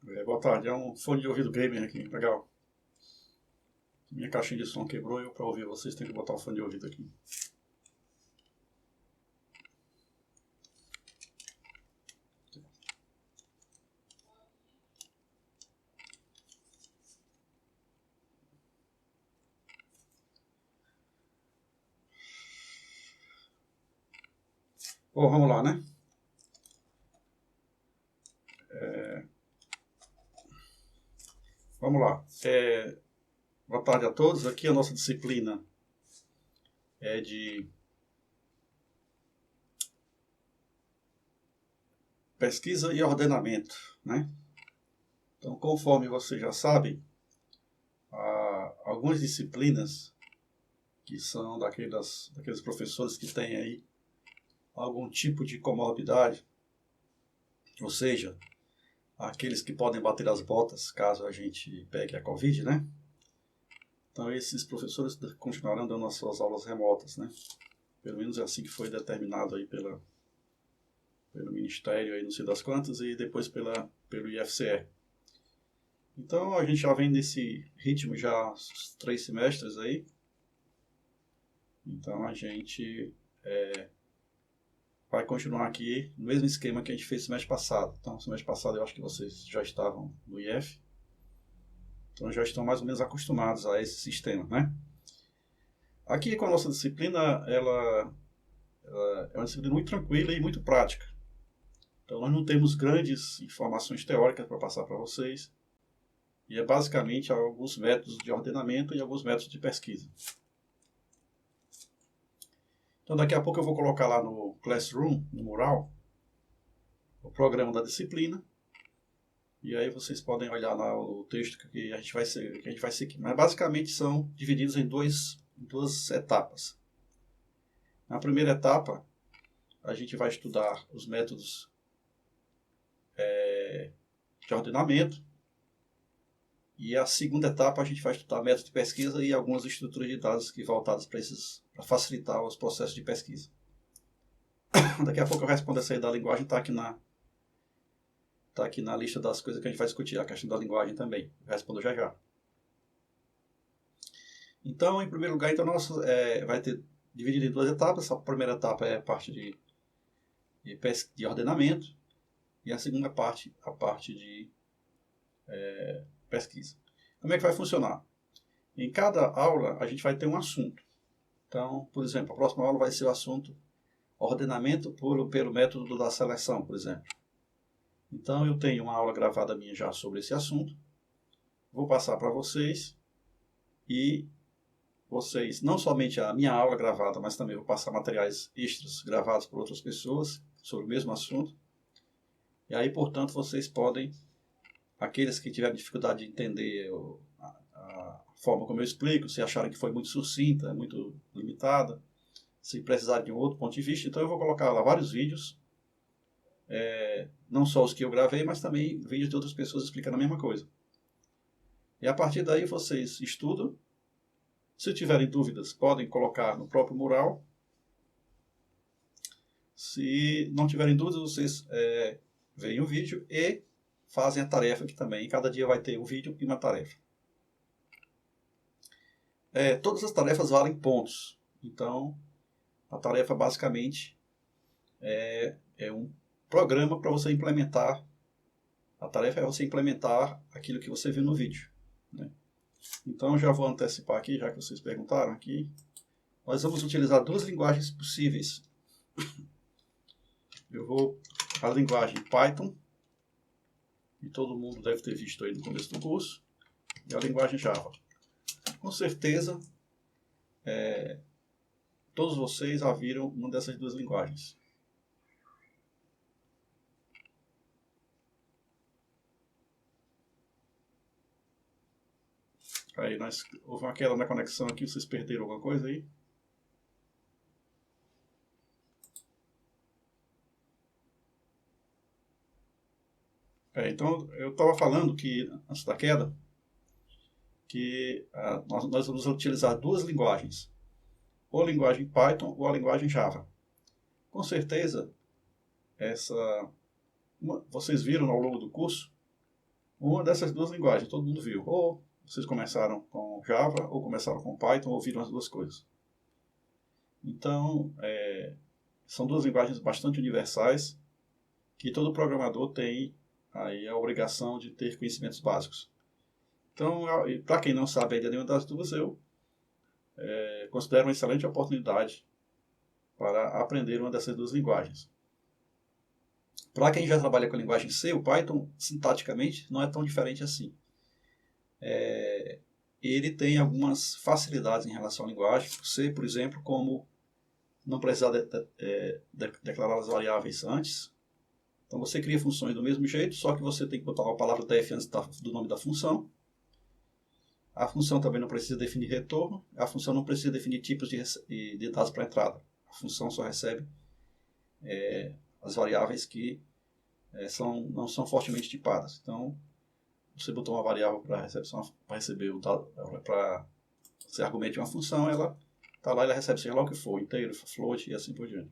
Boa tarde, é um fone de ouvido gamer aqui, legal. Minha caixinha de som quebrou e para ouvir vocês tem que botar o fone de ouvido aqui. Bom, vamos lá, né? Vamos lá. Boa tarde a todos. Aqui a nossa disciplina é de pesquisa e ordenamento, né? Então, conforme vocês já sabem, há algumas disciplinas que são daqueles professores que têm aí algum tipo de comorbidade, ou seja, aqueles que podem bater as botas caso a gente pegue a Covid, né? Então esses professores continuarão dando as suas aulas remotas, né? Pelo menos é assim que foi determinado aí pelo Ministério, aí não sei das quantas, e depois pelo IFCE. Então a gente já vem nesse ritmo já há 3 semestres aí. Então a gente vai continuar aqui no mesmo esquema que a gente fez no semestre passado. Então, no semestre passado eu acho que vocês já estavam no IF. Então, já estão mais ou menos acostumados a esse sistema, né? Aqui com a nossa disciplina, ela é uma disciplina muito tranquila e muito prática. Então, nós não temos grandes informações teóricas para passar para vocês. E é basicamente alguns métodos de ordenamento e alguns métodos de pesquisa. Então, daqui a pouco eu vou colocar lá no Classroom, no mural, o programa da disciplina. E aí vocês podem olhar lá o texto que a gente vai seguir. Mas basicamente são divididos em duas etapas. Na primeira etapa, a gente vai estudar os métodos de ordenamento. E a segunda etapa, a gente vai estudar métodos de pesquisa e algumas estruturas de dados que voltadas para facilitar os processos de pesquisa. Daqui a pouco eu respondo essa aí da linguagem, está aqui na lista das coisas que a gente vai discutir, a questão da linguagem também. Eu respondo já já. Então, em primeiro lugar, então, vai ter dividido em 2 etapas. A primeira etapa é a parte de ordenamento e a segunda parte, a parte de pesquisa. Como é que vai funcionar? Em cada aula, a gente vai ter um assunto. Então, por exemplo, a próxima aula vai ser o assunto ordenamento pelo método da seleção, por exemplo. Então, eu tenho uma aula gravada minha já sobre esse assunto. Vou passar para vocês e vocês, não somente a minha aula gravada, mas também vou passar materiais extras gravados por outras pessoas sobre o mesmo assunto. E aí, portanto, vocês podem, aqueles que tiverem dificuldade de entender a forma como eu explico, se acharem que foi muito sucinta, muito limitada, se precisarem de um outro ponto de vista, então eu vou colocar lá vários vídeos, não só os que eu gravei, mas também vídeos de outras pessoas explicando a mesma coisa. E a partir daí vocês estudam. Se tiverem dúvidas, podem colocar no próprio mural. Se não tiverem dúvidas, vocês veem o vídeo e fazem a tarefa aqui também. Cada dia vai ter um vídeo e uma tarefa. Todas as tarefas valem pontos. Então, a tarefa basicamente é um programa para você implementar. A tarefa é você implementar aquilo que você viu no vídeo, né? Então, já vou antecipar aqui, já que vocês perguntaram aqui. Nós vamos utilizar 2 linguagens possíveis. A linguagem Python, que todo mundo deve ter visto aí no começo do curso, e a linguagem Java. Com certeza, todos vocês já viram uma dessas 2 linguagens. Aí, houve uma queda na conexão aqui, vocês perderam alguma coisa aí? Então, eu estava falando que, antes da queda, que nós vamos utilizar 2 linguagens. Ou a linguagem Python ou a linguagem Java. Com certeza, vocês viram ao longo do curso uma dessas duas linguagens, todo mundo viu. Ou vocês começaram com Java, ou começaram com Python, ou viram as duas coisas. Então, são duas linguagens bastante universais, que todo programador tem aí a obrigação de ter conhecimentos básicos. Então, para quem não sabe ainda nenhuma das duas, eu considero uma excelente oportunidade para aprender uma dessas duas linguagens. Para quem já trabalha com a linguagem C, o Python, sintaticamente, não é tão diferente assim. Ele tem algumas facilidades em relação à linguagem. C, por exemplo, como não precisar declarar as variáveis antes. Então você cria funções do mesmo jeito, só que você tem que botar uma palavra def antes do nome da função. A função também não precisa definir retorno. A função não precisa definir tipos de dados para entrada. A função só recebe as variáveis que não são fortemente tipadas. Então, você botou uma variável para recepção, para receber o dado, para você argumente uma função, ela está lá, ela recebe seja lá o que for, inteiro, float e assim por diante.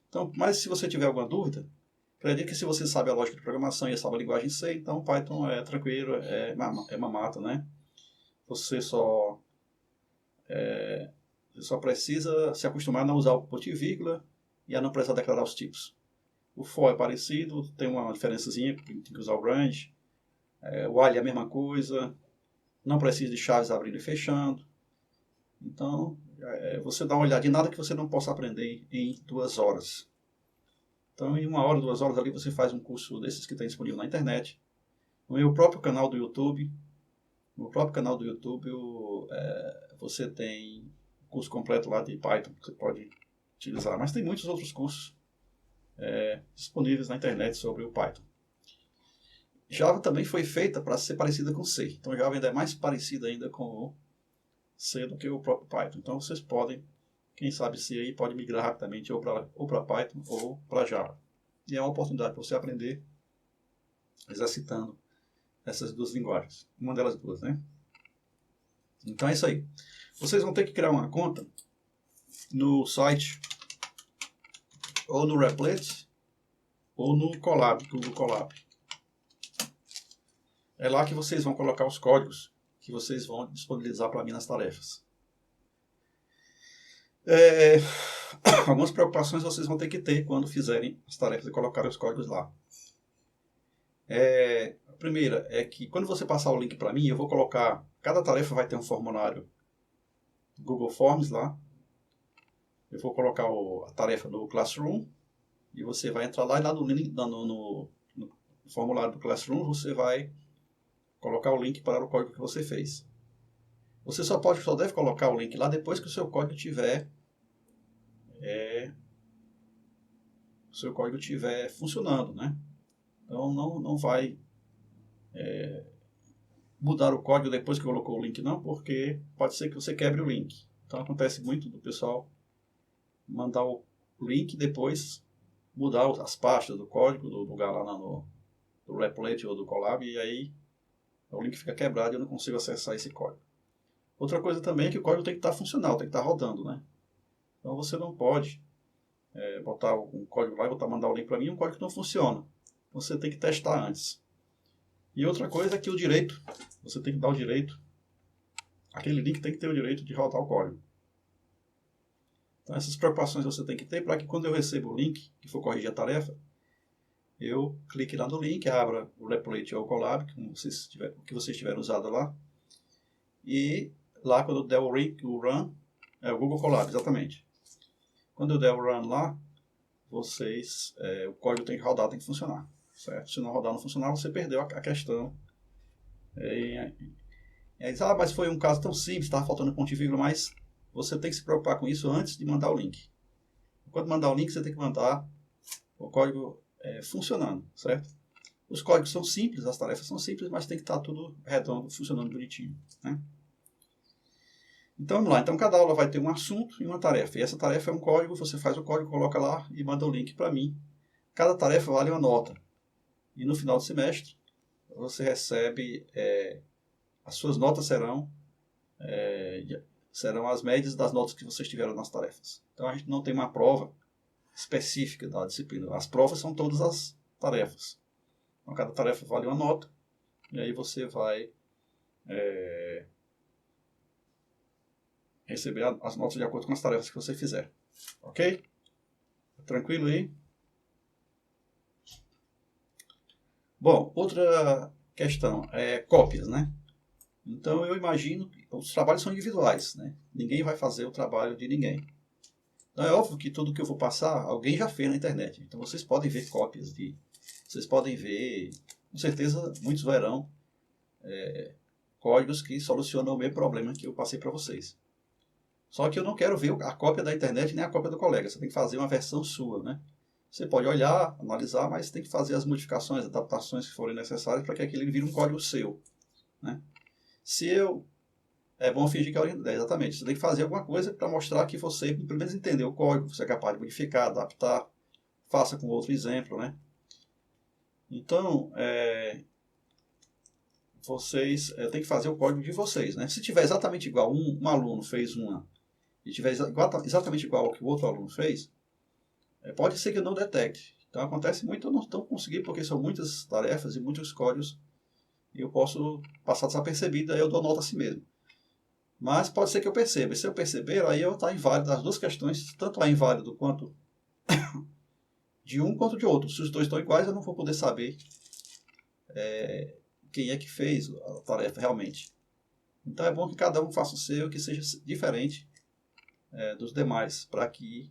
Então, mas se você tiver alguma dúvida, acredito que se você sabe a lógica de programação e sabe a linguagem C, então Python é tranquilo, é mamata, né? Você só precisa se acostumar a não usar o ponto e vírgula e a não precisar declarar os tipos. O for é parecido, tem uma diferençazinha, tem que usar o range. O while é a mesma coisa, não precisa de chaves abrindo e fechando. Então, você dá uma olhadinha, nada que você não possa aprender em 2 horas. Então, em 1 hora, 2 horas ali, você faz um curso desses que tem disponível na internet. No meu próprio canal do YouTube, você tem um curso completo lá de Python que você pode utilizar. Mas tem muitos outros cursos disponíveis na internet sobre o Python. Java também foi feita para ser parecida com C. Então, Java ainda é mais parecida ainda com o C do que o próprio Python. Então, vocês podem, quem sabe C aí, pode migrar rapidamente ou para Python ou para Java. E é uma oportunidade para você aprender exercitando essas duas linguagens. Uma delas duas, né? Então, é isso aí. Vocês vão ter que criar uma conta no site ou no Replit ou no Colab, Google Colab. É lá que vocês vão colocar os códigos que vocês vão disponibilizar para mim nas tarefas. Algumas preocupações vocês vão ter que ter quando fizerem as tarefas e colocarem os códigos lá. A primeira é que quando você passar o link para mim, eu vou colocar... Cada tarefa vai ter um formulário Google Forms lá. Eu vou colocar a tarefa do Classroom e você vai entrar lá e lá no formulário do Classroom você vai colocar o link para o código que você fez. Você só deve colocar o link lá depois que o seu código estiver funcionando, né? Então não vai mudar o código depois que colocou o link não, porque pode ser que você quebre o link. Então acontece muito do pessoal mandar o link e depois mudar as pastas do código do lugar lá do Replit ou do Colab e aí o link fica quebrado e eu não consigo acessar esse código. Outra coisa também é que o código tem que estar funcional, tem que estar rodando, né? Então você não pode botar um código lá e mandar o link para mim e um código que não funciona. Você tem que testar antes. E outra coisa é que você tem que dar o direito, aquele link tem que ter o direito de rodar o código. Então essas preocupações você tem que ter para que quando eu recebo o link, que for corrigir a tarefa, eu clique lá no link, abra o Replit ou o Colab, que vocês tiverem usado lá, e lá quando eu der o run, o Google Colab, exatamente. Quando eu der o run lá, o código tem que rodar, tem que funcionar. Certo? Se não rodar, não funcionar, você perdeu a questão. Mas foi um caso tão simples, estava faltando ponto e vírgula, mas você tem que se preocupar com isso antes de mandar o link. Quando mandar o link, você tem que mandar o código funcionando, certo? Os códigos são simples, as tarefas são simples, mas tem que estar tudo redondo, funcionando bonitinho, né? Então vamos lá. Então cada aula vai ter um assunto e uma tarefa. E essa tarefa é um código, você faz o código, coloca lá e manda o link para mim. Cada tarefa vale uma nota. E no final do semestre, você recebe... as suas notas serão as médias das notas que vocês tiveram nas tarefas. Então a gente não tem uma prova específica da disciplina. As provas são todas as tarefas. Então cada tarefa vale uma nota e aí você vai receber as notas de acordo com as tarefas que você fizer. Ok? Tranquilo aí? Bom, outra questão é cópias, né? Então eu imagino que os trabalhos são individuais, né? Ninguém vai fazer o trabalho de ninguém. Então é óbvio que tudo que eu vou passar, alguém já fez na internet. Então vocês podem ver cópias de... Vocês podem ver... Com certeza, muitos verão códigos que solucionam o mesmo problema que eu passei para vocês. Só que eu não quero ver a cópia da internet nem a cópia do colega. Você tem que fazer uma versão sua, né? Você pode olhar, analisar, mas tem que fazer as modificações, adaptações que forem necessárias para que aquilo vire um código seu, né? Se eu... É bom fingir que é original. Exatamente. Você tem que fazer alguma coisa para mostrar que você, pelo menos, entendeu o código, você é capaz de modificar, adaptar. Faça com outro exemplo, né? Então, vocês têm que fazer o código de vocês, né? Se tiver exatamente igual, um aluno fez uma e tiver exatamente igual ao que o outro aluno fez, pode ser que eu não detecte. Então acontece muito, eu não estou conseguindo, porque são muitas tarefas e muitos códigos, e eu posso passar desapercebido, aí eu dou nota a si mesmo. Mas pode ser que eu perceba, e se eu perceber, aí eu estou inválido as duas questões, tanto é inválido quanto de um quanto de outro. Se os dois estão iguais, eu não vou poder saber quem é que fez a tarefa realmente. Então é bom que cada um faça o seu, que seja diferente dos demais, para que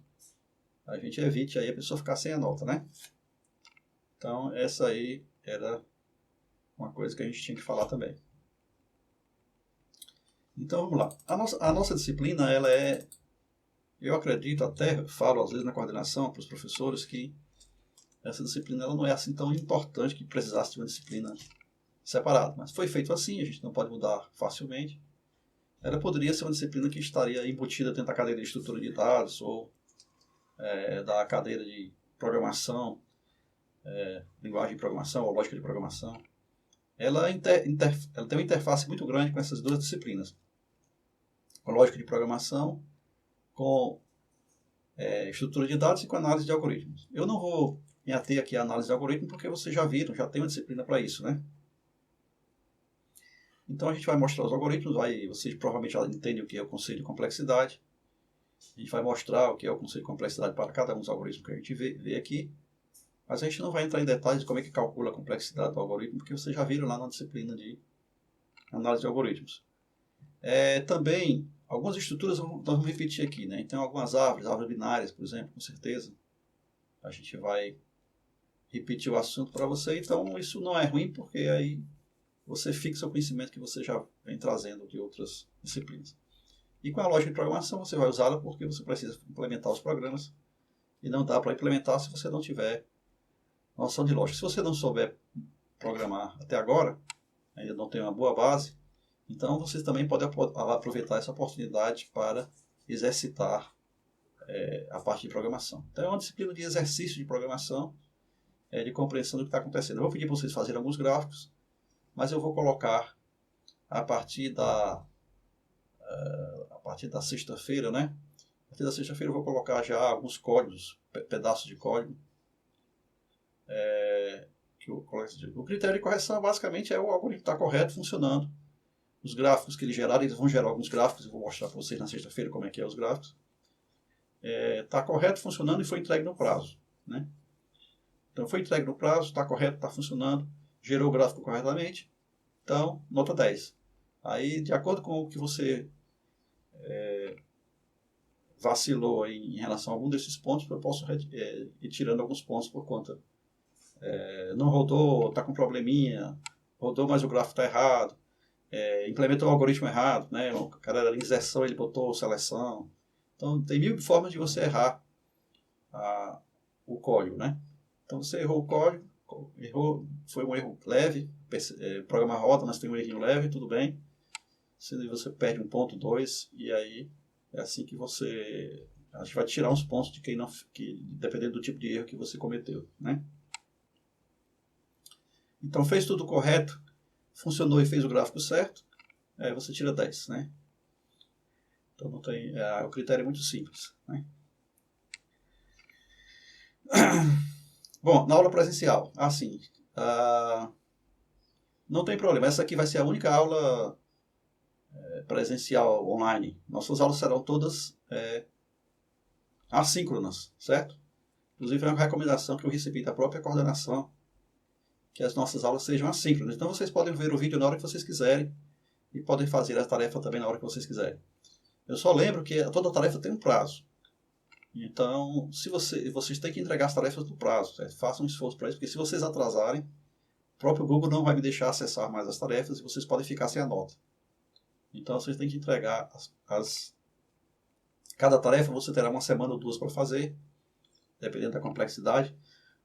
a gente evite aí a pessoa ficar sem a nota, né? Então essa aí era uma coisa que a gente tinha que falar também. Então vamos lá. A nossa disciplina, ela é, eu acredito até, falo às vezes na coordenação para os professores que essa disciplina ela não é assim tão importante que precisasse de uma disciplina separada. Mas foi feito assim, a gente não pode mudar facilmente. Ela poderia ser uma disciplina que estaria embutida dentro da cadeira de estrutura de dados ou da cadeira de programação, linguagem de programação ou lógica de programação. Ela tem uma interface muito grande com essas duas disciplinas. Com lógica de programação, com estrutura de dados e com análise de algoritmos. Eu não vou me ater aqui à análise de algoritmos porque vocês já viram, já tem uma disciplina para isso, né? Então a gente vai mostrar os algoritmos, vocês provavelmente já entendem o que é o conceito de complexidade. A gente vai mostrar o que é o conceito de complexidade para cada um dos algoritmos que a gente vê aqui. Mas a gente não vai entrar em detalhes de como é que calcula a complexidade do algoritmo, porque vocês já viram lá na disciplina de análise de algoritmos. Também, algumas estruturas nós vamos repetir aqui, né? Então, algumas árvores binárias, por exemplo, com certeza. A gente vai repetir o assunto para você. Então, isso não é ruim, porque aí você fixa o conhecimento que você já vem trazendo de outras disciplinas. E com a lógica de programação, você vai usá-la porque você precisa implementar os programas. E não dá para implementar se você não tiver noção de lógica. Se você não souber programar até agora, ainda não tem uma boa base, então vocês também podem aproveitar essa oportunidade para exercitar a parte de programação. Então é uma disciplina de exercício de programação, de compreensão do que está acontecendo. Eu vou pedir para vocês fazerem alguns gráficos, mas eu vou colocar a partir da sexta-feira, né? A partir da sexta-feira eu vou colocar já alguns códigos, pedaços de código. O critério de correção basicamente é o algoritmo estar correto, funcionando. Os gráficos que eles geraram, eles vão gerar alguns gráficos, eu vou mostrar para vocês na sexta-feira como é que é os gráficos. Está correto, funcionando e foi entregue no prazo, né? Então foi entregue no prazo, está correto, está funcionando, gerou o gráfico corretamente, então nota 10. Aí, de acordo com o que você vacilou em relação a algum desses pontos, eu posso ir tirando alguns pontos por conta. Não rodou, está com probleminha, rodou, mas o gráfico está errado, implementou o algoritmo errado, né? O cara era inserção, ele botou seleção. Então, tem mil formas de você errar o código, né? Então, você errou o código, foi um erro leve, o programa roda, mas tem um errinho leve, tudo bem. Você perde 1 ponto, 2, e aí é assim que a gente vai tirar uns pontos de dependendo do tipo de erro que você cometeu, né? Então, fez tudo correto, funcionou e fez o gráfico certo, aí você tira 10, né? Então, não tem, o critério é muito simples, né? Bom, na aula presencial, assim, Não tem problema, essa aqui vai ser a única aula presencial online. Nossas aulas serão todas assíncronas, certo? Inclusive é uma recomendação que eu recebi da própria coordenação, que as nossas aulas sejam assíncronas. Então vocês podem ver o vídeo na hora que vocês quiserem e podem fazer a tarefa também na hora que vocês quiserem. Eu só lembro que toda tarefa tem um prazo. Então, se vocês têm que entregar as tarefas no prazo, certo? Façam um esforço para isso, porque se vocês atrasarem, o próprio Google não vai me deixar acessar mais as tarefas e vocês podem ficar sem a nota. Então, vocês têm que entregar cada tarefa você terá uma semana ou duas para fazer, dependendo da complexidade.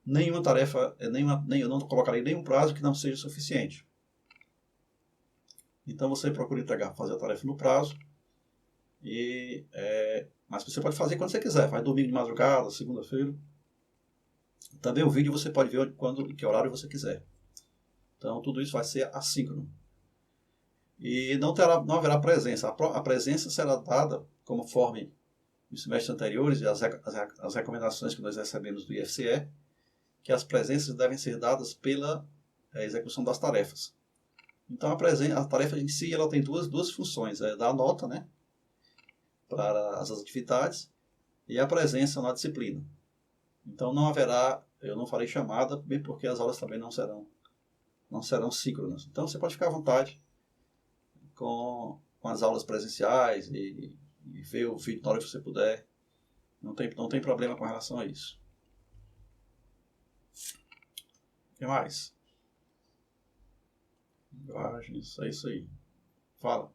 Nenhuma tarefa, eu não colocarei nenhum prazo que não seja suficiente. Então, você procura entregar, fazer a tarefa no prazo. Mas você pode fazer quando você quiser. Faz domingo de madrugada, segunda-feira. Também o vídeo você pode ver quando, em que horário você quiser. Então, tudo isso vai ser assíncrono. E não haverá presença. A presença será dada conforme os semestres anteriores e as recomendações que nós recebemos do IFCE, que as presenças devem ser dadas pela execução das tarefas. Então, a tarefa em si ela tem duas funções. Dar nota, né, para as atividades e a presença na disciplina. Então, eu não farei chamada, bem porque as aulas também não serão síncronas. Então, você pode ficar à vontade com as aulas presenciais e ver o vídeo na hora que você puder. Não tem problema com relação a isso. O que mais? Linguagens, é isso aí. Fala.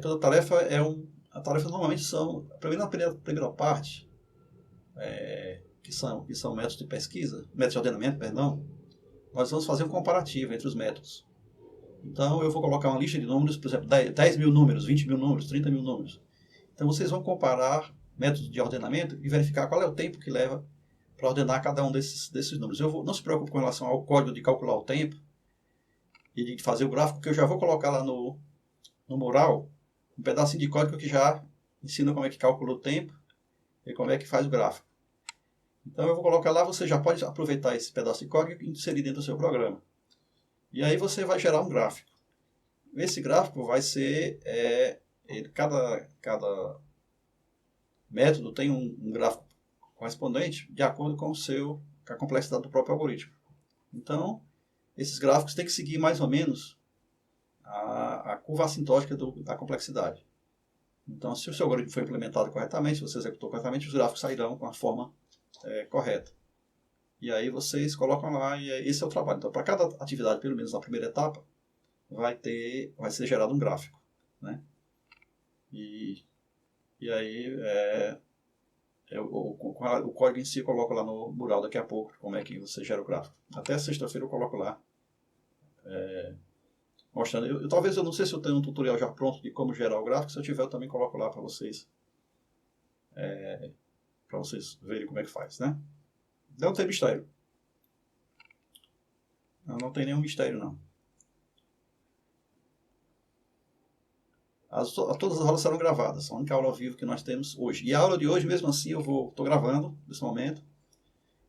Toda tarefa a tarefa normalmente são, na primeira parte, que são métodos de pesquisa, métodos de ordenamento, perdão, nós vamos fazer um comparativo entre os métodos. Então, eu vou colocar uma lista de números, por exemplo, 10 mil números, 20 mil números, 30 mil números. Então, vocês vão comparar métodos de ordenamento e verificar qual é o tempo que leva para ordenar cada um desses números. Não se preocupe com relação ao código de calcular o tempo e de fazer o gráfico, que eu já vou colocar lá no mural um pedacinho de código que já ensina como é que calcula o tempo e como é que faz o gráfico. Então, eu vou colocar lá, você já pode aproveitar esse pedaço de código e inserir dentro do seu programa. E aí você vai gerar um gráfico. Esse gráfico vai ser... cada método tem um gráfico correspondente de acordo com a complexidade do próprio algoritmo. Então, esses gráficos têm que seguir mais ou menos a curva assintótica da complexidade. Então, se o seu algoritmo foi implementado corretamente, se você executou corretamente, os gráficos sairão com a forma correta. E aí vocês colocam lá e esse é o trabalho. Então, para cada atividade, pelo menos na primeira etapa, vai ser gerado um gráfico, né? E aí o código em si eu coloco lá no mural daqui a pouco, como é que você gera o gráfico. Até sexta-feira eu coloco lá, mostrando. Talvez eu não sei se eu tenho um tutorial já pronto de como gerar o gráfico. Se eu tiver, eu também coloco lá para vocês verem como é que faz, né? Não tem mistério. Não tem nenhum mistério, não. Todas as aulas serão gravadas. A única aula ao vivo que nós temos hoje. E a aula de hoje, mesmo assim, eu estou gravando nesse momento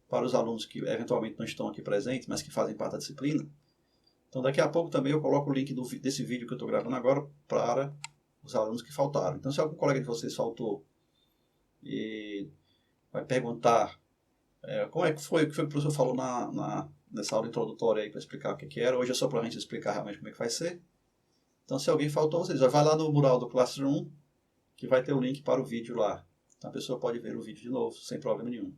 para os alunos que eventualmente não estão aqui presentes, mas que fazem parte da disciplina. Então, daqui a pouco também eu coloco o link desse vídeo que eu estou gravando agora para os alunos que faltaram. Então, se algum colega de vocês faltou e vai perguntar como é que foi, o que o professor falou nessa aula introdutória aí para explicar o que era. Hoje é só para a gente explicar realmente como é que vai ser. Então, se alguém faltou, vocês vai lá no mural do Classroom, que vai ter o link para o vídeo lá. Então, a pessoa pode ver o vídeo de novo, sem problema nenhum.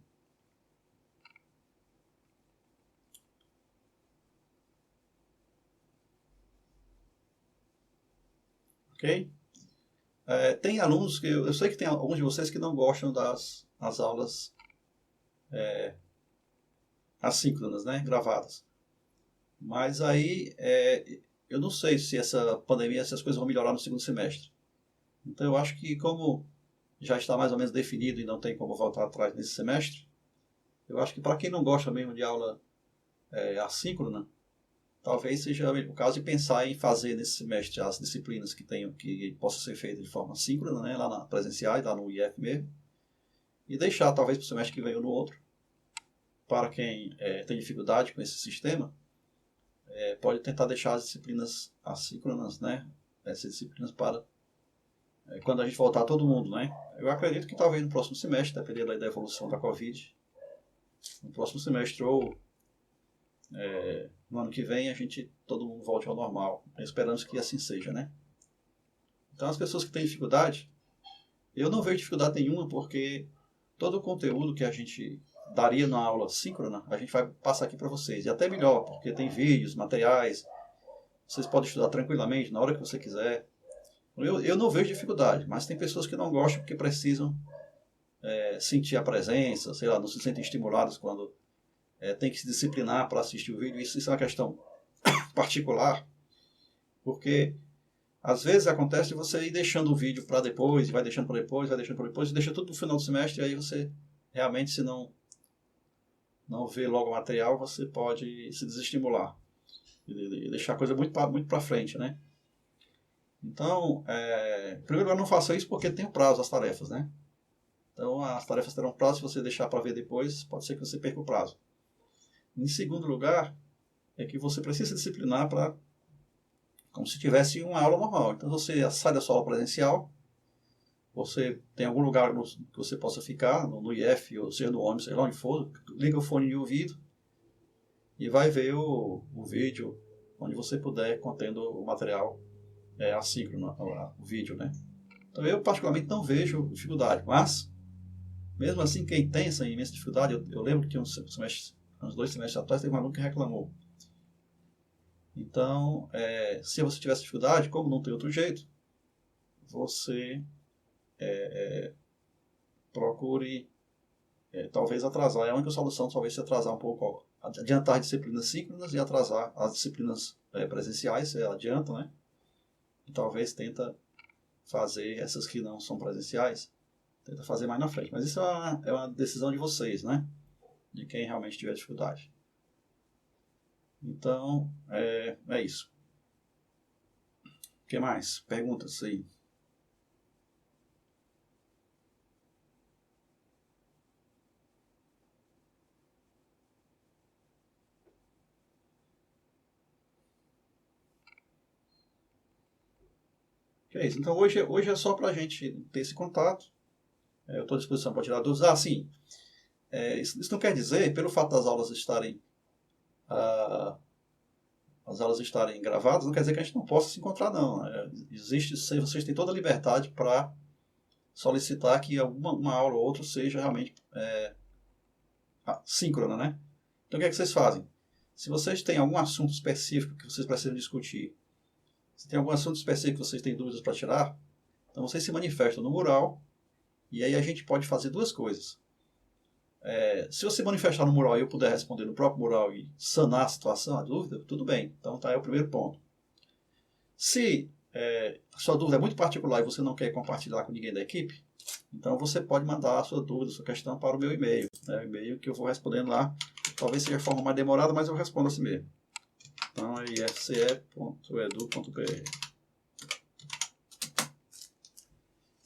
Ok? Tem alunos que... Eu sei que tem alguns de vocês que não gostam das aulas assíncronas, né? Gravadas. Mas aí... eu não sei se essa pandemia, se as coisas vão melhorar no segundo semestre. Então, eu acho que como já está mais ou menos definido e não tem como voltar atrás nesse semestre, eu acho que para quem não gosta mesmo de aula assíncrona, talvez seja o caso de pensar em fazer nesse semestre as disciplinas que possam ser feitas de forma síncrona, né, lá na presenciais, lá no IF mesmo, e deixar talvez para o semestre que vem ou no outro, para quem tem dificuldade com esse sistema, pode tentar deixar as disciplinas assíncronas, né, essas disciplinas para quando a gente voltar todo mundo, né. Eu acredito que talvez no próximo semestre, dependendo da evolução da Covid, no próximo semestre ou no ano que vem, todo mundo volte ao normal. Esperamos que assim seja, né? Então, as pessoas que têm dificuldade, eu não vejo dificuldade nenhuma, porque todo o conteúdo que a gente daria na aula síncrona, a gente vai passar aqui para vocês. E até melhor, porque tem vídeos, materiais, vocês podem estudar tranquilamente, na hora que você quiser. Eu não vejo dificuldade, mas tem pessoas que não gostam porque precisam sentir a presença, sei lá, não se sentem estimulados quando tem que se disciplinar para assistir o vídeo. Isso é uma questão particular, porque às vezes acontece de você ir deixando o vídeo para depois, vai deixando para depois, vai deixando para depois, e deixa tudo no final do semestre, e aí você realmente, se não vê logo o material, você pode se desestimular e deixar a coisa muito para frente, né? Então, em primeiro lugar, não faça isso porque tem o prazo das tarefas, né? Então, as tarefas terão prazo, se você deixar para ver depois, pode ser que você perca o prazo. Em segundo lugar, é que você precisa disciplinar como se tivesse uma aula normal. Então, você sai da sua aula presencial, você tem algum lugar que você possa ficar, no IF, ou seja, no ônibus, sei lá onde for, liga o fone de ouvido e vai ver o vídeo onde você puder, contendo o material assíncrono, o vídeo, né? Então, eu particularmente não vejo dificuldade, mas, mesmo assim, quem tem essa imensa dificuldade, eu lembro que uns 2 semestres atrás, teve um aluno que reclamou. Então, se você tivesse dificuldade, como não tem outro jeito, você procure talvez atrasar. É a única solução, talvez, se atrasar um pouco, adiantar as disciplinas síncronas e atrasar as disciplinas presenciais, você adianta, né? E talvez tenta fazer essas que não são presenciais, tenta fazer mais na frente. Mas isso é uma decisão de vocês, né? De quem realmente tiver dificuldade. Então, é isso. O que mais? Perguntas aí. Que é isso. Então, hoje é só para a gente ter esse contato. Eu estou à disposição para tirar dúvidas. Sim. Isso não quer dizer, pelo fato das aulas estarem gravadas, não quer dizer que a gente não possa se encontrar, não. Vocês têm toda a liberdade para solicitar que uma aula ou outra seja realmente síncrona, né? Então, o que é que vocês fazem? Se vocês têm algum assunto específico que vocês precisam discutir, se tem algum assunto específico que vocês têm dúvidas para tirar, então vocês se manifestam no mural, e aí a gente pode fazer duas coisas. Se você manifestar no mural e eu puder responder no próprio mural e sanar a situação, a dúvida, tudo bem. Então, tá aí o primeiro ponto. Se a sua dúvida é muito particular e você não quer compartilhar com ninguém da equipe, então você pode mandar a sua dúvida, a sua questão para o meu e-mail. O e-mail que eu vou respondendo lá. Talvez seja a forma mais demorada, mas eu respondo assim mesmo. Então é ifce.edu.br.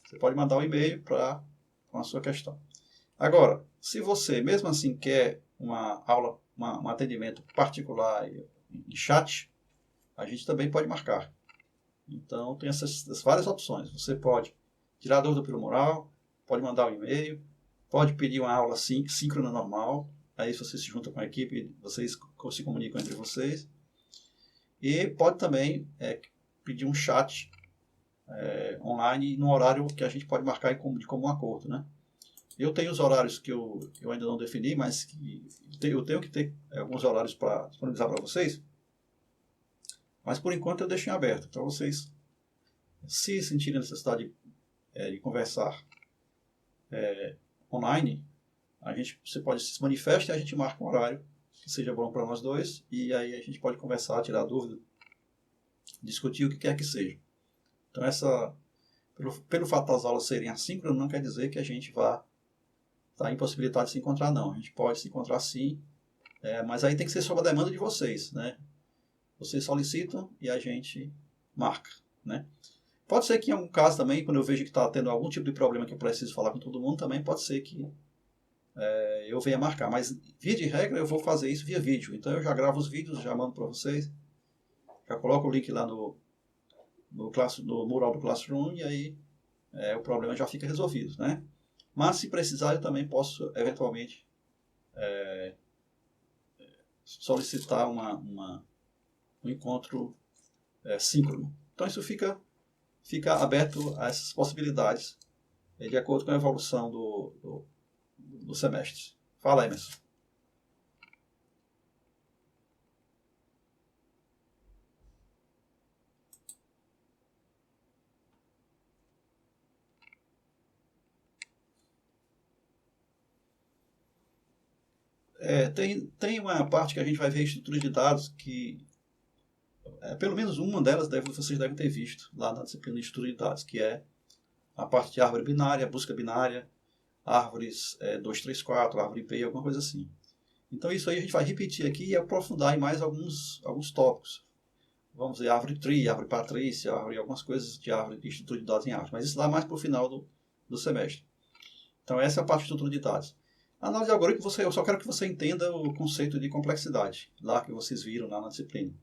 Você pode mandar um e-mail com a sua questão. Agora, se você mesmo assim quer uma aula, um atendimento particular em chat, a gente também pode marcar. Então tem essas várias opções. Você pode tirar dúvida pelo mural, pode mandar um e-mail, pode pedir uma aula síncrona normal. Aí você se junta com a equipe, vocês se comunicam entre vocês. E pode também pedir um chat online no horário que a gente pode marcar de comum acordo, né? Eu tenho os horários que eu ainda não defini, mas que eu tenho que ter alguns horários para disponibilizar para vocês. Mas por enquanto eu deixo em aberto. Então vocês, se sentirem necessidade de conversar online, você pode se manifestar e a gente marca um horário que seja bom para nós dois. E aí a gente pode conversar, tirar dúvida, discutir o que quer que seja. Então pelo fato das aulas serem assíncronas, não quer dizer que a gente vá estar impossibilitado de se encontrar, não. A gente pode se encontrar sim, mas aí tem que ser sob a demanda de vocês, né? Vocês solicitam e a gente marca, né? Pode ser que em algum caso também, quando eu vejo que está tendo algum tipo de problema que eu preciso falar com todo mundo, também pode ser que eu venha marcar. Mas, via de regra, eu vou fazer isso via vídeo. Então, eu já gravo os vídeos, já mando para vocês. Já coloco o link lá no mural do Classroom e aí o problema já fica resolvido, né? Mas, se precisar, eu também posso, eventualmente, solicitar um encontro síncrono. Então, isso fica aberto a essas possibilidades de acordo com a evolução do semestre. Fala, Emerson. Tem uma parte que a gente vai ver estrutura de dados que, pelo menos uma delas vocês devem ter visto lá na disciplina de estrutura de dados, que é a parte de árvore binária, busca binária, árvores 2, 3, 4, árvore IP, alguma coisa assim. Então isso aí a gente vai repetir aqui e aprofundar em mais alguns tópicos. Vamos ver árvore tree, árvore patrícia, algumas coisas de árvore de estrutura de dados em árvore. Mas isso lá mais para o final do semestre. Então essa é a parte de estrutura de dados. A análise de algoritmo, eu só quero que você entenda o conceito de complexidade, lá que vocês viram lá na disciplina.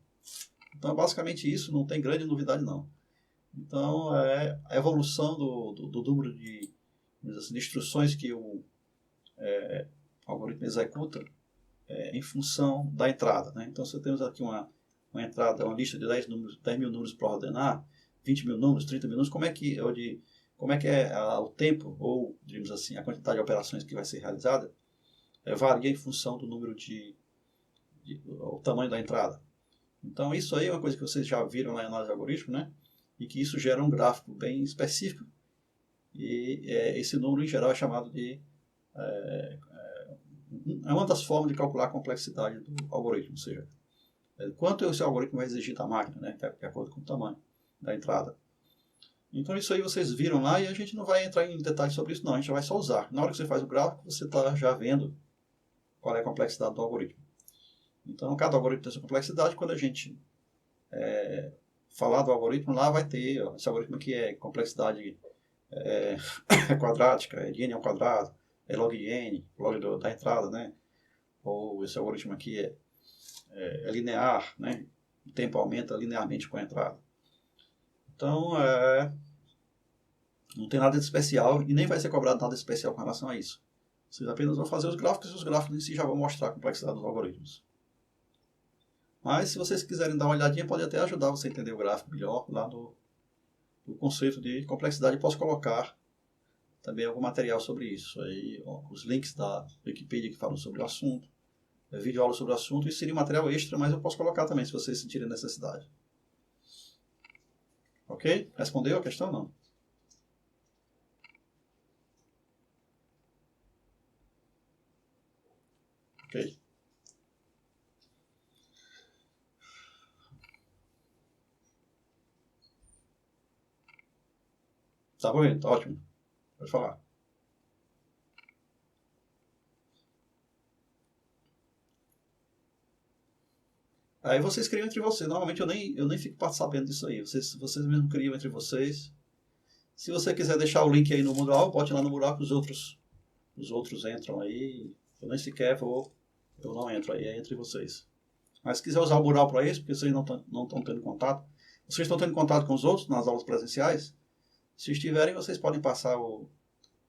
Então, basicamente isso, não tem grande novidade não. Então, é a evolução do número de instruções que o algoritmo executa em função da entrada, né? Então, se temos aqui uma entrada, uma lista de 10 mil números para ordenar, 20 mil números, 30 mil números, como é que o tempo, ou, digamos assim, a quantidade de operações que vai ser realizada, varia em função do número o tamanho da entrada. Então, isso aí é uma coisa que vocês já viram lá em análise de algoritmo, né? E que isso gera um gráfico bem específico. E esse número, em geral, é chamado de... é uma das formas de calcular a complexidade do algoritmo, ou seja, quanto esse algoritmo vai exigir da máquina, né? De acordo com o tamanho da entrada. Então, isso aí vocês viram lá e a gente não vai entrar em detalhes sobre isso, não. A gente vai só usar. Na hora que você faz o gráfico, você está já vendo qual é a complexidade do algoritmo. Então, cada algoritmo tem sua complexidade. Quando a gente falar do algoritmo, lá vai ter, esse algoritmo aqui é complexidade quadrática, é de n ao quadrado, é log de n, log da entrada, né? Ou esse algoritmo aqui é linear, né? O tempo aumenta linearmente com a entrada. Então, não tem nada de especial e nem vai ser cobrado nada especial com relação a isso. Vocês apenas vão fazer os gráficos e os gráficos em si já vão mostrar a complexidade dos algoritmos. Mas, se vocês quiserem dar uma olhadinha, pode até ajudar você a entender o gráfico melhor lá no conceito de complexidade. Eu posso colocar também algum material sobre isso. Aí, os links da Wikipedia que falam sobre o assunto, vídeo aula sobre o assunto, isso seria material extra, mas eu posso colocar também, se vocês sentirem necessidade. Ok? Respondeu a questão? Não. Ok. Tá bom, tá ótimo. Pode falar. Aí vocês criam entre vocês. Normalmente eu nem fico sabendo disso aí. Vocês mesmos criam entre vocês. Se você quiser deixar o link aí no mural, bote lá no mural que os outros entram aí. Eu nem sequer eu não entro aí, é entre vocês. Mas se quiser usar o mural para isso, porque vocês não estão tendo contato, vocês estão tendo contato com os outros nas aulas presenciais, se estiverem, vocês podem passar o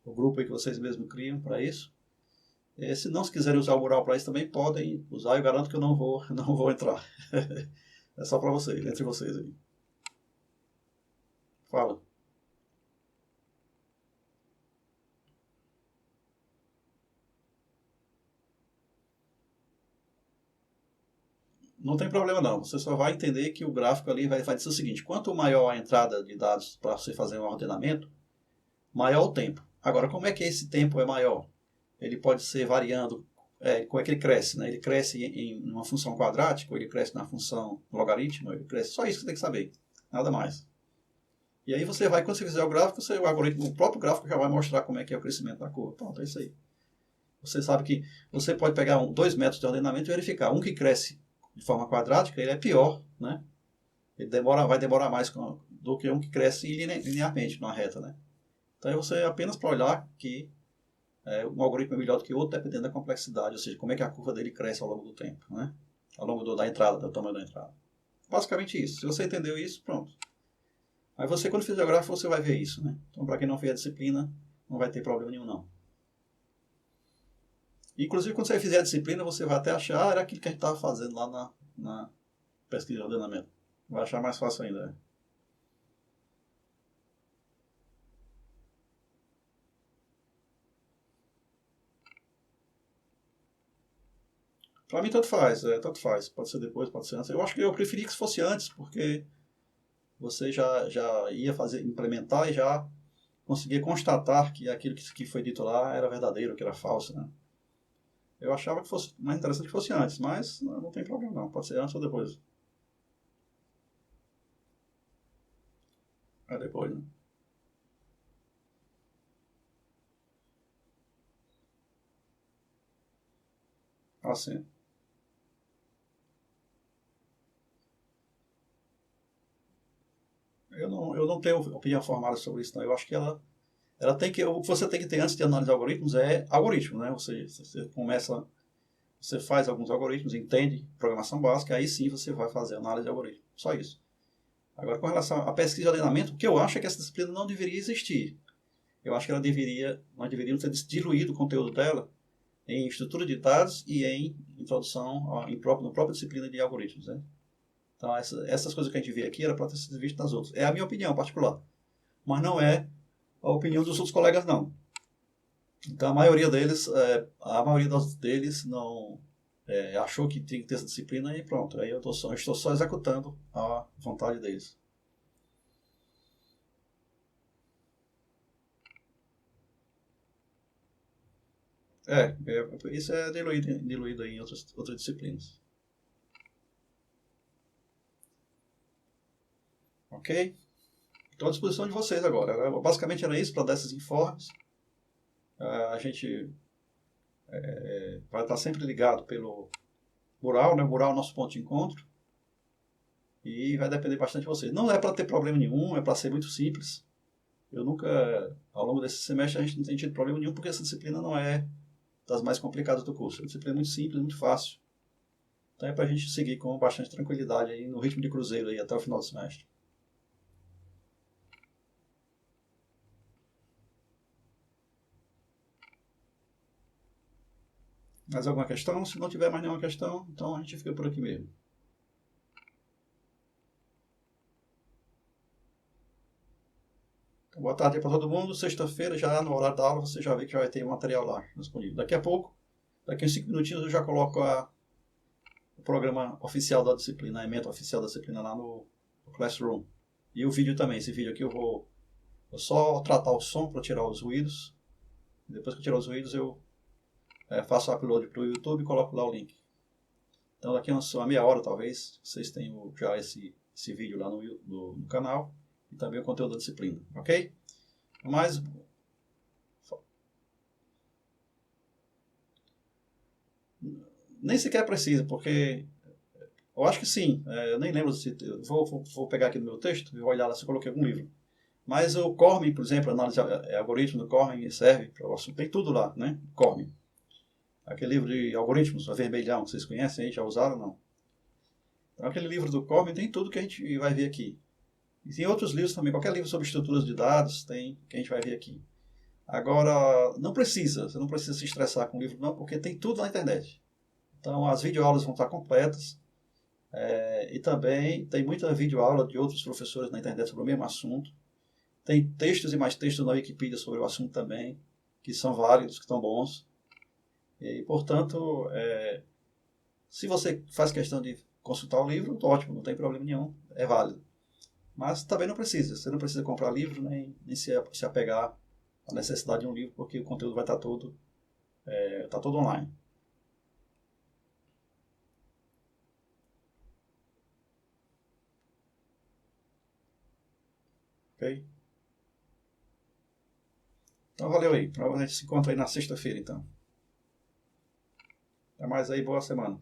grupo aí que vocês mesmos criam para isso. Se não se quiserem usar o mural para isso, também podem usar. Eu garanto que eu não vou entrar. É só para vocês, entre vocês aí. Fala. Não tem problema não. Você só vai entender que o gráfico ali vai dizer o seguinte: quanto maior a entrada de dados para você fazer um ordenamento, maior o tempo. Agora, como é que esse tempo é maior? Ele pode ser variando. Como é que ele cresce? Né? Ele cresce em uma função quadrática, ou ele cresce na função logaritmo, ele cresce. Só isso que você tem que saber. Nada mais. E aí você vai, quando você fizer o gráfico, o próprio gráfico já vai mostrar como é que é o crescimento da curva. Pronto, é isso aí. Você sabe que você pode pegar 2 métodos de ordenamento e verificar. Um que cresce de forma quadrática, ele é pior, né? Ele vai demorar mais do que um que cresce linearmente, numa reta, né? Então, você apenas para olhar que um algoritmo é melhor do que outro, dependendo da complexidade, ou seja, como é que a curva dele cresce ao longo do tempo, né? Ao longo da entrada, do tamanho da entrada. Basicamente isso. Se você entendeu isso, pronto. Aí você, quando fizer gráfico, você vai ver isso, né? Então, para quem não fez a disciplina, não vai ter problema nenhum, não. Inclusive, quando você fizer a disciplina, você vai até achar, era aquilo que a gente estava fazendo lá na pesquisa de ordenamento. Vai achar mais fácil ainda, né? Para mim, tanto faz, tanto faz. Pode ser depois, pode ser antes. Eu acho que eu preferia que fosse antes, porque você já ia implementar e já conseguia constatar que aquilo que foi dito lá era verdadeiro, que era falso, né? Eu achava que fosse mais interessante que fosse antes, mas não tem problema não. Pode ser antes ou depois. É depois, né? Assim. Eu não tenho opinião formada sobre isso, não. Eu acho que ela tem que. O que você tem que ter antes de análise de algoritmos é algoritmo, né? Você começa. Você faz alguns algoritmos, entende programação básica, aí sim você vai fazer análise de algoritmo. Só isso. Agora, com relação à pesquisa de ordenamento, o que eu acho é que essa disciplina não deveria existir. Eu acho que nós deveríamos ter diluído o conteúdo dela em estrutura de dados e em introdução na própria disciplina de algoritmos, né? Então, essas coisas que a gente vê aqui era para ter sido visto nas outras. É a minha opinião particular, mas não é a opinião dos outros colegas, não. Então, a maioria deles não achou que tinha que ter essa disciplina e pronto. Aí eu estou só executando a vontade deles. Isso é diluído em outras disciplinas. Ok? Estou à disposição de vocês agora. Basicamente era isso para dar esses informes. A gente vai estar sempre ligado pelo mural, né? O mural é o nosso ponto de encontro. E vai depender bastante de vocês. Não é para ter problema nenhum, é para ser muito simples. Eu nunca, ao longo desse semestre, a gente não tem tido problema nenhum, porque essa disciplina não é das mais complicadas do curso. É uma disciplina muito simples, muito fácil. Então é para a gente seguir com bastante tranquilidade aí, no ritmo de cruzeiro aí, até o final do semestre. Mais alguma questão? Se não tiver mais nenhuma questão, então a gente fica por aqui mesmo. Então, boa tarde para todo mundo. Sexta-feira, já no horário da aula, você já vê que já vai ter material lá disponível. Daqui a pouco, daqui a uns 5 minutinhos, eu já coloco o programa oficial da disciplina, a ementa oficial da disciplina lá no Classroom. E o vídeo também. Esse vídeo aqui vou só tratar o som para tirar os ruídos. Depois que eu tirar os ruídos, eu faço o upload para o YouTube e coloco lá o link. Então, daqui a uma meia hora, talvez, vocês tenham já esse vídeo lá no canal e também o conteúdo da disciplina, ok? Mas, nem sequer precisa, porque eu acho que sim. Eu nem lembro se. Vou pegar aqui no meu texto e vou olhar lá se eu coloquei algum livro. Mas o Cormen, por exemplo, a análise algoritmo do Cormen serve para o assunto. Tem tudo lá, né? Cormen. Aquele livro de algoritmos, o vermelhão, que vocês conhecem aí, já usaram ou não? Então, aquele livro do Cormen tem tudo que a gente vai ver aqui. E tem outros livros também, qualquer livro sobre estruturas de dados tem que a gente vai ver aqui. Agora, você não precisa se estressar com o livro não, porque tem tudo na internet. Então, as videoaulas vão estar completas. E também tem muita videoaula de outros professores na internet sobre o mesmo assunto. Tem textos e mais textos na Wikipedia sobre o assunto também, que são válidos, que estão bons. E, portanto, se você faz questão de consultar o livro, ótimo, não tem problema nenhum, é válido. Mas também não precisa, você não precisa comprar livro, nem se apegar à necessidade de um livro, porque o conteúdo vai estar todo online. Ok? Então valeu aí. A gente se encontra aí na sexta-feira, então. Até mais aí, boa semana.